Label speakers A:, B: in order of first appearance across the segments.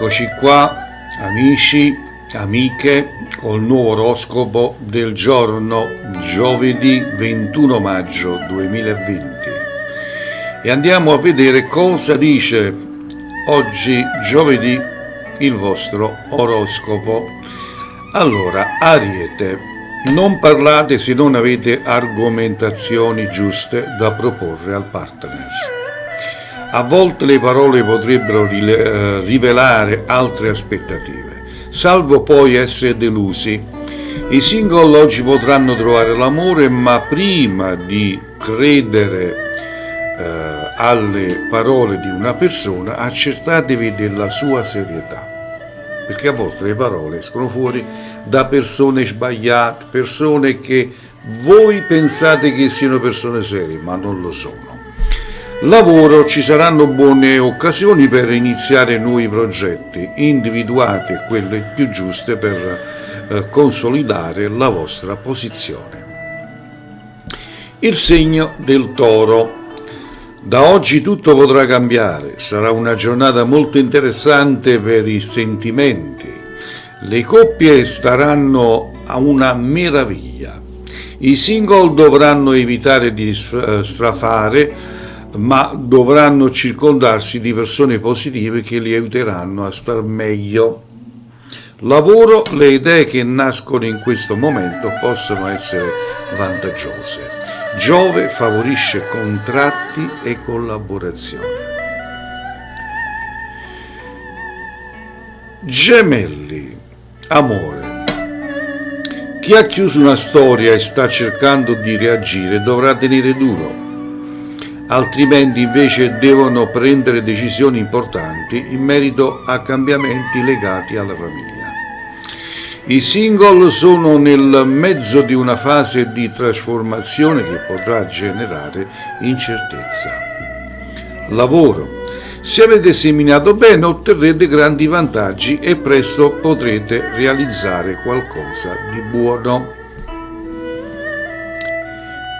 A: Eccoci qua, amici, amiche, col nuovo oroscopo del giorno giovedì 21 maggio 2020 e andiamo a vedere cosa dice oggi giovedì il vostro oroscopo. Allora, Ariete, non parlate se non avete argomentazioni giuste da proporre al partner. A volte le parole potrebbero rivelare altre aspettative, salvo poi essere delusi. I single oggi potranno trovare l'amore, ma prima di credere alle parole di una persona, accertatevi della sua serietà, perché a volte le parole escono fuori da persone sbagliate, persone che voi pensate che siano persone serie, ma non lo sono. Lavoro, ci saranno buone occasioni per iniziare nuovi progetti, individuate quelle più giuste per consolidare la vostra posizione. Il segno del Toro. Da oggi tutto potrà cambiare, sarà una giornata molto interessante per i sentimenti. Le coppie staranno a una meraviglia. I single dovranno evitare di strafare, ma dovranno circondarsi di persone positive che li aiuteranno a star meglio. Lavoro, le idee che nascono in questo momento possono essere vantaggiose. Giove favorisce contratti e collaborazioni. Gemelli, amore. Chi ha chiuso una storia e sta cercando di reagire dovrà tenere duro. Altrimenti invece devono prendere decisioni importanti in merito a cambiamenti legati alla famiglia. I single sono nel mezzo di una fase di trasformazione che potrà generare incertezza. Lavoro. Se avete seminato bene otterrete grandi vantaggi e presto potrete realizzare qualcosa di buono.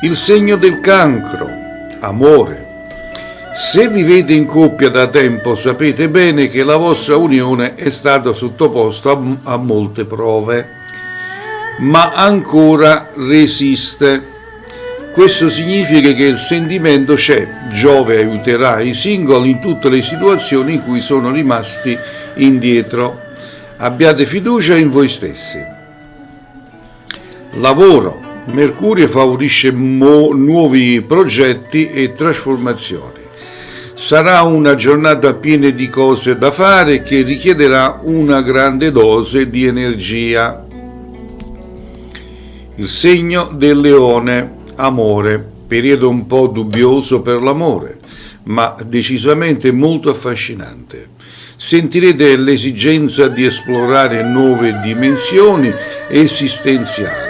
A: Il segno del Cancro. Amore. Se vivete in coppia da tempo sapete bene che la vostra unione è stata sottoposta a molte prove, ma ancora resiste. Questo significa che il sentimento c'è. Giove aiuterà i single in tutte le situazioni in cui sono rimasti indietro. Abbiate fiducia in voi stessi. Lavoro. Mercurio favorisce nuovi progetti e trasformazioni. Sarà una giornata piena di cose da fare che richiederà una grande dose di energia. Il segno del Leone, amore, periodo un po' dubbioso per l'amore, ma decisamente molto affascinante. Sentirete l'esigenza di esplorare nuove dimensioni esistenziali,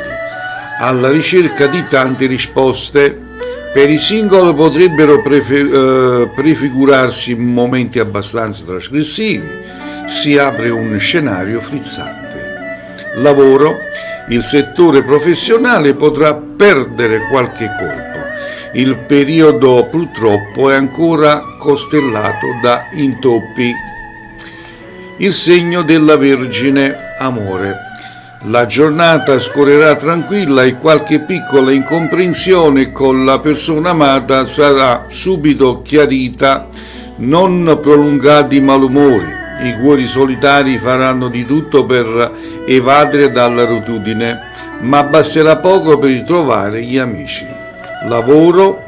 A: alla ricerca di tante risposte. Per i single potrebbero prefigurarsi momenti abbastanza trasgressivi, si apre un scenario frizzante. Lavoro, il settore professionale potrà perdere qualche colpo. Il periodo purtroppo è ancora costellato da intoppi. Il segno della Vergine, amore. La giornata scorrerà tranquilla e qualche piccola incomprensione con la persona amata sarà subito chiarita. Non prolungate i malumori. I cuori solitari faranno di tutto per evadere dalla routine, ma basterà poco per ritrovare gli amici. Lavoro.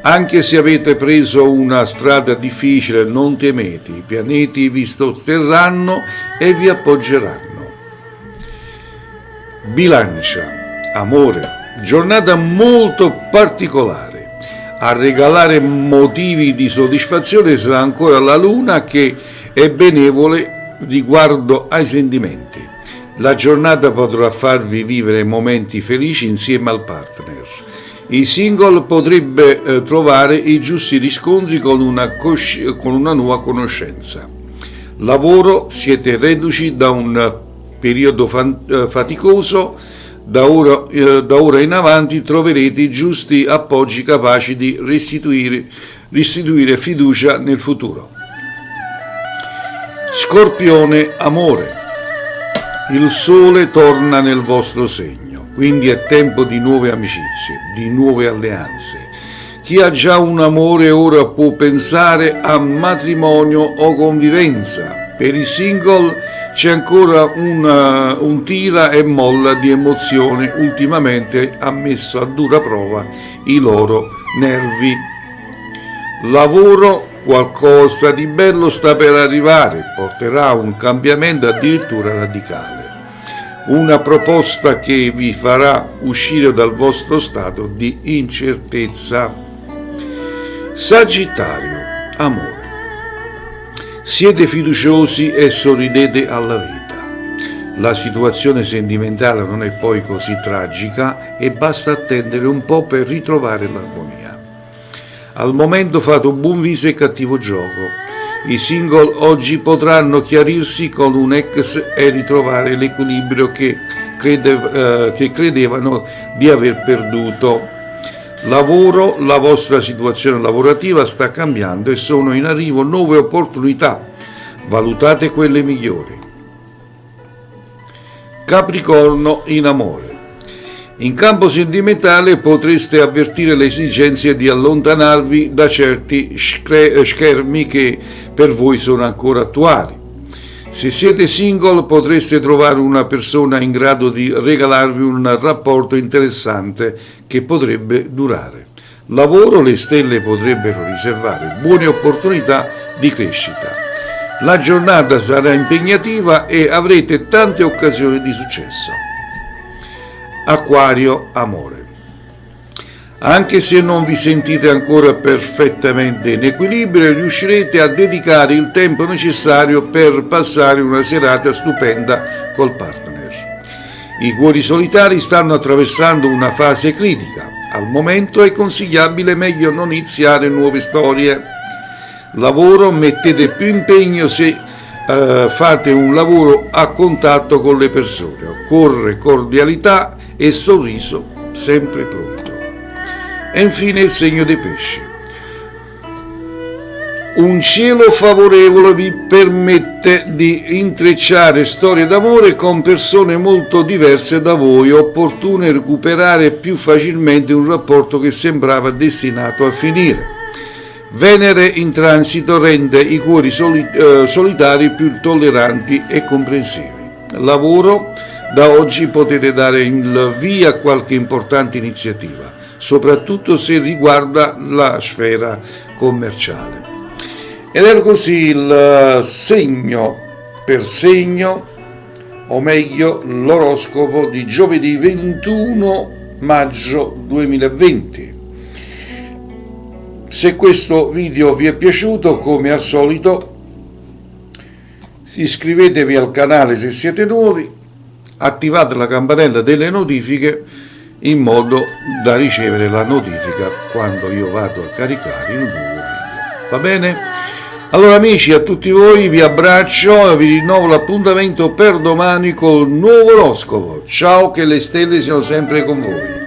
A: Anche se avete preso una strada difficile, non temete, i pianeti vi sosterranno e vi appoggeranno. Bilancia, amore, giornata molto particolare. A regalare motivi di soddisfazione sarà ancora la luna, che è benevole riguardo ai sentimenti. La giornata potrà farvi vivere momenti felici insieme al partner. Il single potrebbe trovare i giusti riscontri con una nuova conoscenza. Lavoro, siete reduci da un periodo faticoso. Da ora in avanti troverete i giusti appoggi capaci di restituire fiducia nel futuro. Scorpione, amore. Il sole torna nel vostro segno, quindi è tempo di nuove amicizie, di nuove alleanze. Chi ha già un amore ora può pensare a matrimonio o convivenza. Per i single c'è ancora un tira e molla di emozione, ultimamente ha messo a dura prova i loro nervi. Lavoro, qualcosa di bello sta per arrivare, porterà a un cambiamento addirittura radicale. Una proposta che vi farà uscire dal vostro stato di incertezza. Sagittario, amore. Siete fiduciosi e sorridete alla vita. La situazione sentimentale non è poi così tragica e basta attendere un po' per ritrovare l'armonia. Al momento fate un buon viso e cattivo gioco. I single oggi potranno chiarirsi con un ex e ritrovare l'equilibrio che credevano di aver perduto. Lavoro, la vostra situazione lavorativa sta cambiando e sono in arrivo nuove opportunità. Valutate quelle migliori. Capricorno, in amore. In campo sentimentale potreste avvertire le esigenze di allontanarvi da certi schermi che per voi sono ancora attuali. Se siete single potreste trovare una persona in grado di regalarvi un rapporto interessante che potrebbe durare. Lavoro, le stelle potrebbero riservare buone opportunità di crescita. La giornata sarà impegnativa e avrete tante occasioni di successo. Acquario, amore. Anche se non vi sentite ancora perfettamente in equilibrio, riuscirete a dedicare il tempo necessario per passare una serata stupenda col partner. I cuori solitari stanno attraversando una fase critica. Al momento è consigliabile meglio non iniziare nuove storie. Lavoro, mettete più impegno se fate un lavoro a contatto con le persone. Occorre cordialità e sorriso sempre pronto. E infine il segno dei pesci. Un cielo favorevole vi permette di intrecciare storie d'amore con persone molto diverse da voi, opportuno recuperare più facilmente un rapporto che sembrava destinato a finire. Venere in transito rende i cuori solitari più tolleranti e comprensivi. Lavoro, da oggi potete dare il via a qualche importante iniziativa, soprattutto se riguarda la sfera commerciale. Ed era così il segno per segno, o meglio l'oroscopo di giovedì 21 maggio 2020. Se questo video vi è piaciuto, come al solito, iscrivetevi al canale se siete nuovi, attivate la campanella delle notifiche in modo da ricevere la notifica quando io vado a caricare il nuovo video. Va bene? Allora amici, a tutti voi vi abbraccio e vi rinnovo l'appuntamento per domani col nuovo oroscopo. Ciao, che le stelle siano sempre con voi.